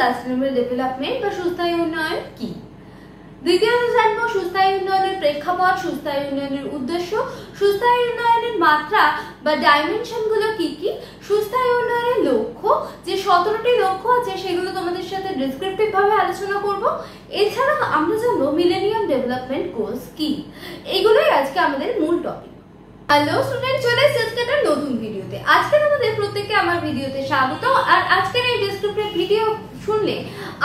Sustainable development বা সুস্থায়ী উন্নয়ন কি। দ্বিতীয়ত জানবো সুস্থায়ী উন্নয়নের প্রেক্ষাপট, সুস্থায়ী উন্নয়নের উদ্দেশ্য, সুস্থায়ী উন্নয়নের মাত্রা বা ডাইমেনশন গুলো কি কি, সুস্থায়ী উন্নয়নের লক্ষ্য, যে 17টি লক্ষ্য আছে সেগুলো তোমাদের সাথে ডেসক্রিপটিভ ভাবে আলোচনা করব। এছাড়া আমরা জানবো মিলেনিয়াম ডেভেলপমেন্ট গোলস কি। এগুলোই আজকে আমাদের মূল টপিক। হ্যালো স্টুডেন্ট, চলে এসেছি একটা নতুন ভিডিওতে। আজকে তোমাদের প্রত্যেককে আমার ভিডিওতে স্বাগত। আর আজকের এই ডেসক্রিপটিভ ভিডিও শুনলে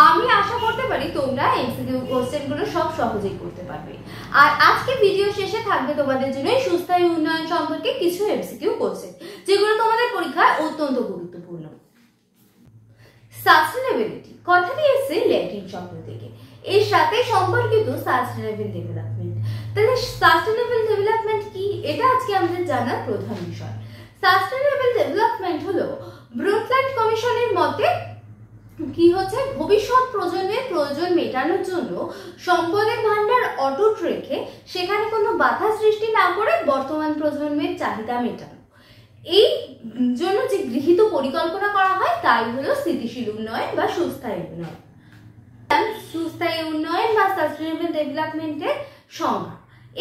আমি আশা করতে পারি তোমরা এমসিকিউ কোশ্চেনগুলো সব সহজেই করতে পারবে। আর আজকে ভিডিও শেষে থাকবে তোমাদের জন্য সুস্থায়ী উন্নয়ন সম্পর্কে কিছু এমসিকিউ কোশ্চেন, যেগুলো তোমাদের পরীক্ষায় অত্যন্ত গুরুত্বপূর্ণ। সাস্টেনেবিলিটি কথাটি এসেছে ল্যাটিন শব্দ থেকে, এর সাথে সম্পর্কিত সাস্টেনেবল ডেভেলপমেন্ট। তাহলে সাস্টেনেবল ডেভেলপমেন্ট কি, এটা আজকে আমাদের জানার প্রধান বিষয়। সাস্টেনেবল ডেভেলপমেন্ট হলো ব্রুন্টল্যান্ড কমিশনের মতে কি হচ্ছে, ভবিষ্যৎ প্রজন্মের প্রয়োজন মেটানোর জন্য সম্পদের ভান্ডার অটুট রেখে সেখানে কোনো বাধা সৃষ্টি না করে বর্তমান প্রজন্মের চাহিদা মেটানো। এই জন্য যে গৃহীত পরিকল্পনা করা হয় তাই হলো স্থিতিশীল উন্নয়ন বা সুস্থায়ী উন্নয়ন। সুস্থায়ী উন্নয়ন বা সাস্টেনেবল ডেভেলপমেন্টের সংজ্ঞা।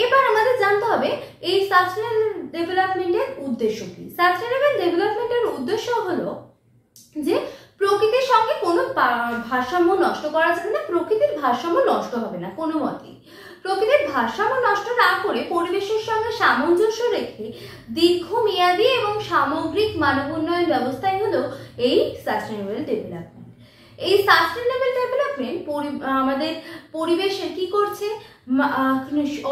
এবার আমাদের জানতে হবে এই সাস্টেনেবল ডেভেলপমেন্টের উদ্দেশ্য কি। সাস্টেনেবল ডেভেলপমেন্টের উদ্দেশ্য হলো যে প্রকৃতির সঙ্গে কোনো ভারসাম্য নষ্ট করা যাবে না, প্রকৃতির ভারসাম্য নষ্ট হবে না কোনো মতেই। প্রকৃতির ভারসাম্য নষ্ট না করে পরিবেশের সঙ্গে সামঞ্জস্য রেখে দীর্ঘমেয়াদী এবং সামগ্রিক মানব উন্নয়ন ব্যবস্থাই হলো এই সাস্টেনেবল ডেভেলপমেন্ট। এই সাস্টেনেবল ডেভেলপমেন্ট আমাদের পরিবেশে কি করছে,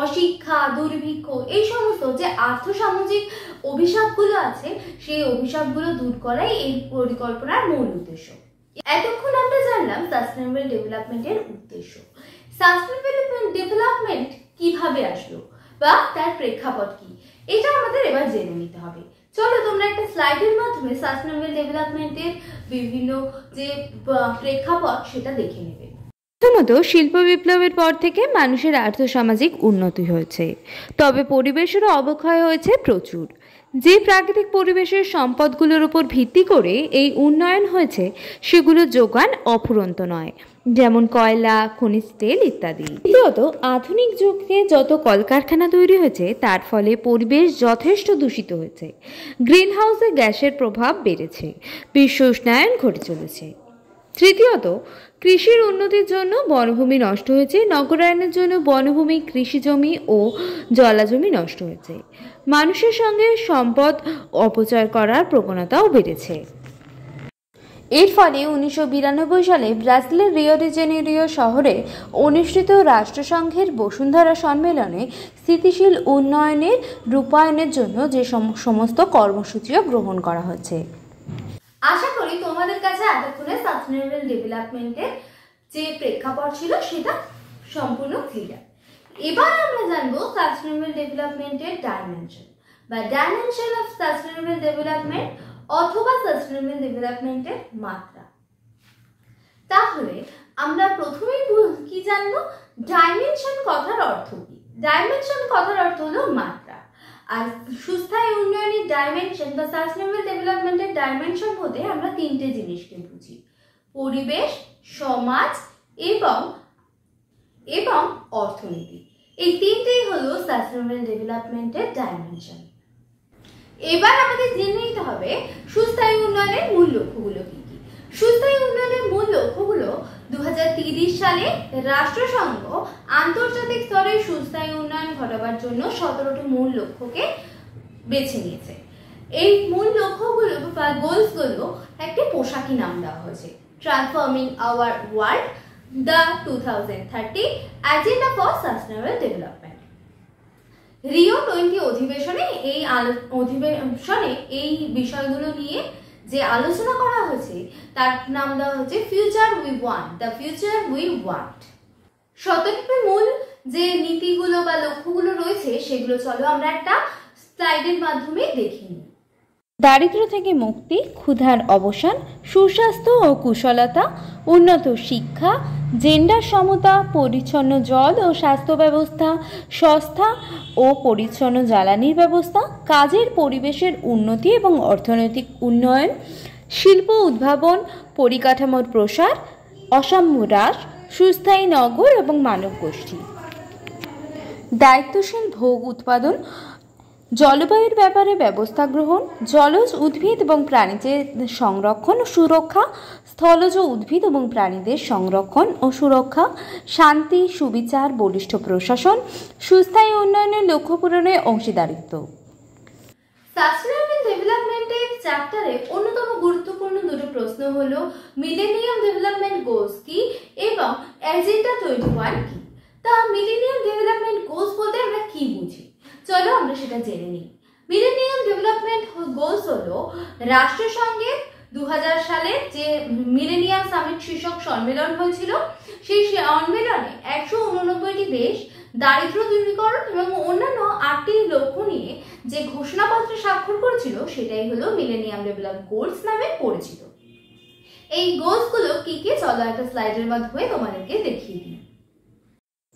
অশিক্ষা, দুর্ভিক্ষ, এই সমস্ত যে আর্থসামাজিক অভিশাপগুলো আছে সেই অভিশাপগুলো দূর করাই এই পরিকল্পনার মূল উদ্দেশ্য। এতক্ষণ আমরা জানলাম সাস্টেনেবল ডেভেলপমেন্টের উদ্দেশ্য। সাস্টেনেবল ডেভেলপমেন্ট কিভাবে আসলো বা তার প্রেক্ষাপট কি, এটা আমাদের এবার জেনে নিতে হবে। চলো তোমরা একটা স্লাইডের মাধ্যমে সাস্টেনেবল ডেভেলপমেন্টের বিভিন্ন যে প্রেক্ষাপট সেটা দেখে নেবে। প্রথমত, শিল্প বিপ্লবের পর থেকে মানুষের আর্থসামাজিক উন্নতি হয়েছে, তবে পরিবেশেরও অবক্ষয় হয়েছে প্রচুর। যে প্রাকৃতিক পরিবেশের সম্পদগুলোর উপর ভিত্তি করে এই উন্নয়ন হয়েছে সেগুলোর যোগান অফুরন্ত নয়, যেমন কয়লা, খনিজ তেল ইত্যাদি। দ্বিতীয়ত, আধুনিক যুগে যত কলকারখানা তৈরি হয়েছে তার ফলে পরিবেশ যথেষ্ট দূষিত হয়েছে, গ্রিন হাউসে গ্যাসের প্রভাব বেড়েছে, বিশ্ব উষ্ণায়ন ঘটে চলেছে। তৃতীয়ত, কৃষির উন্নতির জন্য বনভূমি নষ্ট হয়েছে, নগরায়নের জন্য বনভূমি, কৃষিজমি ও জলাজমি নষ্ট হয়েছে। মানুষের সঙ্গে সম্পদ অপচয় করার প্রবণতাও বেড়েছে। এর ফলে 1992 সালে ব্রাজিলের রিও ডি জেনেরিও শহরে অনুষ্ঠিত রাষ্ট্রসংঘের বসুন্ধরা সম্মেলনে স্থিতিশীল উন্নয়নের রূপায়ণের জন্য যে সমস্ত কর্মসূচিও গ্রহণ করা হয়েছে। আশা করি তোমাদের কাছে এতক্ষণে সাস্টেনেবল ডেভেলপমেন্টের যে প্রেক্ষাপট ছিল সেটা সম্পূর্ণ ক্লিয়ার। এবার আমরা জানবো সাস্টেনেবল ডেভেলপমেন্টের ডাইমেনশন বা ডাইমেনশন অফ সাস্টেনেবল ডেভেলপমেন্ট অথবা সাস্টেনেবল ডেভেলপমেন্টের মাত্রা। তাহলে আমরা প্রথমেই কি জানবো, ডাইমেনশন কথার অর্থ কি। ডাইমেনশন কথার অর্থ হলো মাত্রা। আর সুস্থায়ী উন্নয়নের ডাইমেনশন বা সাস্টেনেবল ডেভেলপমেন্টের ডাইমেনশন বলতে আমরা তিনটে জিনিসকে বুঝি, পরিবেশ, সমাজ এবং অর্থনীতি। এই তিনটেই হলো সাস্টেনেবল ডেভেলপমেন্টের ডাইমেনশন। এবার আমাদের জেনে নিতে হবে সুস্থায়ী উন্নয়নের মূল লক্ষ্যগুলো কি কি। সুস্থায়ী উন্নয়নের মূল লক্ষ্যগুলো 2030 সালে রাষ্ট্রসংঘ আন্তর্জাতিক স্তরে সুস্থায়ী উন্নয়ন ঘটাবার জন্য 17টি মূল লক্ষ্যকে বেছে নিয়েছে। এই মূল লক্ষ্যগুলো বা গোলসগুলো একটি পোশাকি নাম দেওয়া হয়েছে, transforming our world, the 2030 agenda for sustainable development. Rio 20 অধিবেশনে এই বিষয়গুলো নিয়ে যে আলোচনা করা হয়েছে তার নাম দেওয়া হচ্ছে future we want, the future we want. 17টি মূল যে নীতিগুলো বা লক্ষ্যগুলো রয়েছে সেগুলো চলো আমরা একটা স্লাইডের মাধ্যমে দেখে নিই। দারিদ্র্য থেকে মুক্তি, ক্ষুধার অবসান, সুস্বাস্থ্য ও কুশলতা, উন্নত শিক্ষা, জেন্ডার সমতা, পরিচ্ছন্ন জল ও স্বাস্থ্য ব্যবস্থা, সস্তা ও পরিচ্ছন্ন জ্বালানির ব্যবস্থা, কাজের পরিবেশের উন্নতি এবং অর্থনৈতিক উন্নয়ন, শিল্প উদ্ভাবন, পরিকাঠামোর প্রসার, অসাম্য হ্রাস, সুস্থায়ী নগর এবং মানব গোষ্ঠী, দায়িত্বশীল ভোগ উৎপাদন, জলবায়ুর ব্যাপারে ব্যবস্থা গ্রহণ, জলজ উদ্ভিদ এবং প্রাণীদের সংরক্ষণ ও সুরক্ষা, স্থলজ উদ্ভিদ এবং প্রাণীদের সংরক্ষণ ও সুরক্ষা, শান্তি, সুবিচার, বলিষ্ঠ প্রশাসন, সুস্থায়ী উন্নয়নের লক্ষ্য পূরণে অংশীদারিত্ব। সাস্টেনেবল ডেভেলপমেন্টের চ্যাপ্টারে অন্যতম গুরুত্বপূর্ণ দুটো প্রশ্ন হলো মিলেনিয়াম ডেভেলপমেন্ট গোলস কি এবং এজেন্ডা 21 কি। তা মিলেনিয়াম ডেভেলপমেন্ট গোলস বলতে আমরা কি বুঝি, চলো আমরা সেটা জেনে নিই। মিলেনিয়াম ডেভেলপমেন্ট গোলস হলো রাষ্ট্রসংঘের 2000 সালে যে মিলেনিয়াম সামিট শীর্ষক সম্মেলন হয়েছিল, সেই সম্মেলনে 189টি দেশ দারিদ্র দূরীকরণ এবং অন্যান্য 8টি লক্ষ্য নিয়ে যে ঘোষণাপত্র স্বাক্ষর করেছিল সেটাই হলো মিলেনিয়াম ডেভেলপমেন্ট গোলস নামে পরিচিত। এই গোলস গুলো কি কি, চলো একটা স্লাইডের মাধ্যমে তোমাদেরকে দেখিয়ে দিই।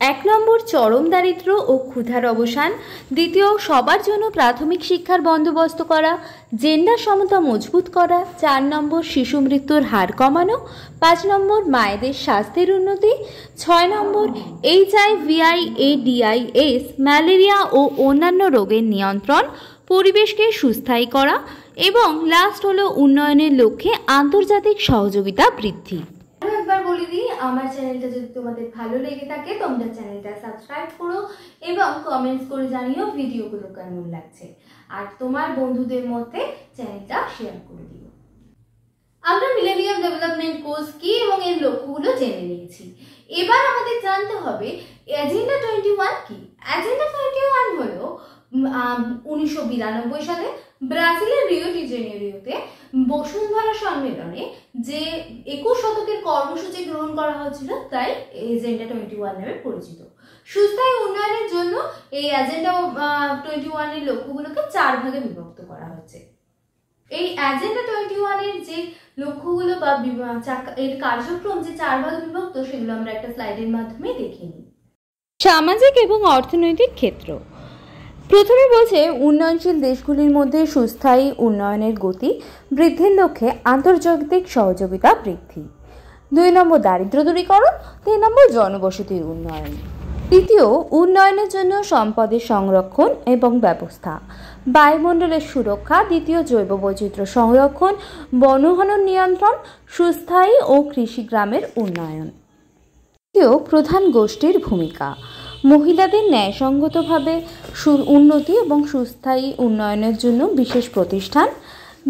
1 নম্বর চরম দারিদ্র্য ও ক্ষুধার অবসান, 2 সবার জন্য প্রাথমিক শিক্ষার বন্দোবস্ত করা, জেন্ডার সমতা মজবুত করা, 4 নম্বর শিশু মৃত্যুর হার কমানো, 5 নম্বর মায়েদের স্বাস্থ্যের উন্নতি, 6 নম্বর HIV/AIDS ম্যালেরিয়া ও অন্যান্য রোগের নিয়ন্ত্রণ, পরিবেশকে সুস্থায়ী করা এবং লাস্ট হলো উন্নয়নের লক্ষ্যে আন্তর্জাতিক সহযোগিতা বৃদ্ধি। একবার বলে দিই, আমার চ্যানেলটা যদি তোমাদের ভালো লেগে থাকে তোমরা চ্যানেলটা সাবস্ক্রাইব করো এবং কমেন্টস করে জানিও ভিডিওগুলো কেমন লাগছে, আর তোমার বন্ধুদের মধ্যে চ্যানেলটা শেয়ার করে দিও। আমরা মিলেনিয়াম ডেভেলপমেন্ট গোলস কি এবং এর লক্ষ্যগুলো জেনে নিয়েছি। এবার আমাদের জানতে হবে এজেন্ডা 21 কি। এজেন্ডা 21 হলো 1992 সালে ব্রাজিলের রিও ডি জেনেরিওতে বসুন্ধরা সম্মেলনে যে 21 শতকের কর্মসূচি গ্রহণ করা হয়েছিল, তাই এজেন্ডা 21 নামে পরিচিত। সুস্থায়ী উন্নয়নের জন্য এই এজেন্ডা 21 এর লক্ষ্যগুলোকে 4 ভাগে বিভক্ত করা হচ্ছে। এই এজেন্ডা 21 এর যে লক্ষ্যগুলো বা এর কার্যক্রম যে 4 ভাগে বিভক্ত, সেগুলো আমরা একটা স্লাইডের মাধ্যমে দেখে নিই। সামাজিক এবং অর্থনৈতিক ক্ষেত্র। প্রথমে বলছে উন্নয়নশীল দেশগুলির মধ্যে সুস্থায়ী উন্নয়নের গতি বৃদ্ধির লক্ষ্যে আন্তর্জাতিক সহযোগিতা বৃদ্ধি। 2 নম্বর দারিদ্র দূরীকরণ, 3 নম্বর জনবসতির উন্নয়ন। 3 উন্নয়নের জন্য সম্পদের সংরক্ষণ এবং ব্যবস্থা, বায়ুমণ্ডলের সুরক্ষা, 2 জৈব বৈচিত্র্য সংরক্ষণ, বনহনন নিয়ন্ত্রণ, সুস্থায়ী ও কৃষি গ্রামের উন্নয়ন। 3 প্রধান গোষ্ঠীর ভূমিকা, মহিলাদের ন্যায়সঙ্গতভাবে উন্নতি এবং সুস্থায়ী উন্নয়নের জন্য বিশেষ প্রতিষ্ঠান,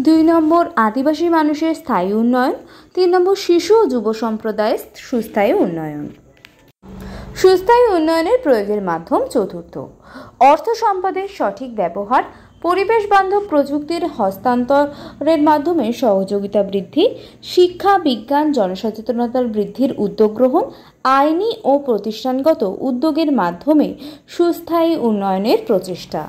2 নম্বর আদিবাসী মানুষের স্থায়ী উন্নয়ন, 3 নম্বর শিশু ও যুব সম্প্রদায়ের সুস্থায়ী উন্নয়ন। সুস্থায়ী উন্নয়নের প্রয়োগের মাধ্যম 4 অর্থ সম্পদের সঠিক ব্যবহার, পরিবেশ বান্ধব প্রযুক্তির হস্তান্তরের মাধ্যমে সহযোগিতা বৃদ্ধি, শিক্ষা, বিজ্ঞান, জনসচেতনতার বৃদ্ধির উদ্যোগ গ্রহণ, আইনি ও প্রতিষ্ঠানগত উদ্যোগের মাধ্যমে সুস্থায়ী উন্নয়নের প্রচেষ্টা।